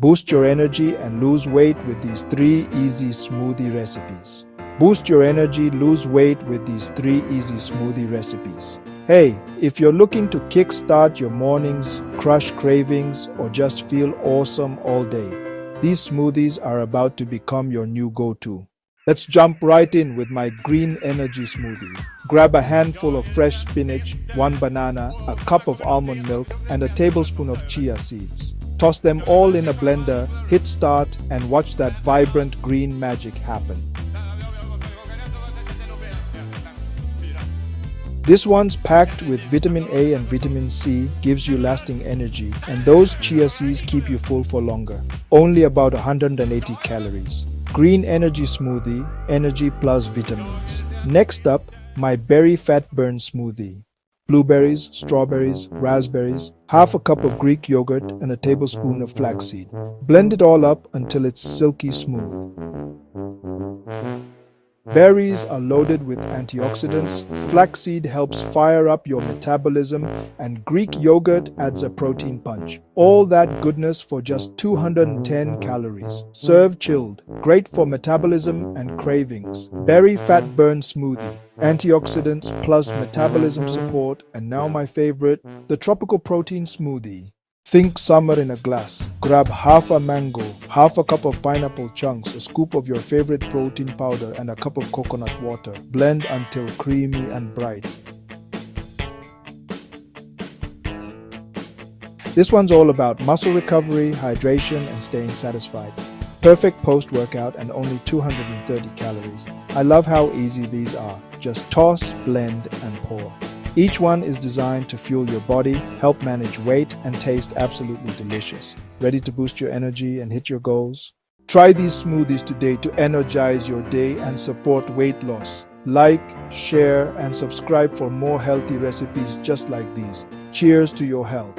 Boost your energy and lose weight with these 3 easy smoothie recipes. Boost your energy, lose weight with these 3 easy smoothie recipes. Hey, if you're looking to kickstart your mornings, crush cravings, or just feel awesome all day, these smoothies are about to become your new go-to. Let's jump right in with my green energy smoothie. Grab a handful of fresh spinach, 1 banana, a cup of almond milk, and a tablespoon of chia seeds. Toss them all in a blender, hit start, and watch that vibrant green magic happen. This one's packed with vitamin A and vitamin C, gives you lasting energy, and those chia seeds keep you full for longer. Only about 180 calories. Green energy smoothie, energy plus vitamins. Next up, my berry Fat-Burn Smoothie. Blueberries, strawberries, raspberries, half a cup of Greek yogurt, and a tablespoon of flaxseed. Blend it all up until it's silky smooth. Berries are loaded with antioxidants, flaxseed helps fire up your metabolism, and Greek yogurt adds a protein punch. All that goodness for just 210 calories. Serve chilled, great for metabolism and cravings. Berry Fat-Burn Smoothie. Antioxidants plus metabolism support, and now my favorite, the Tropical Protein Smoothie. Think summer in a glass. Grab half a mango, half a cup of pineapple chunks, a scoop of your favorite protein powder, and a cup of coconut water. Blend until creamy and bright. This one's all about muscle recovery, hydration, and staying satisfied. Perfect post-workout and only 230 calories. I love how easy these are. Just toss, blend, and pour. Each one is designed to fuel your body, help manage weight, and taste absolutely delicious. Ready to boost your energy and hit your goals? Try these smoothies today to energize your day and support weight loss. Like, share, and subscribe for more healthy recipes just like these. Cheers to your health.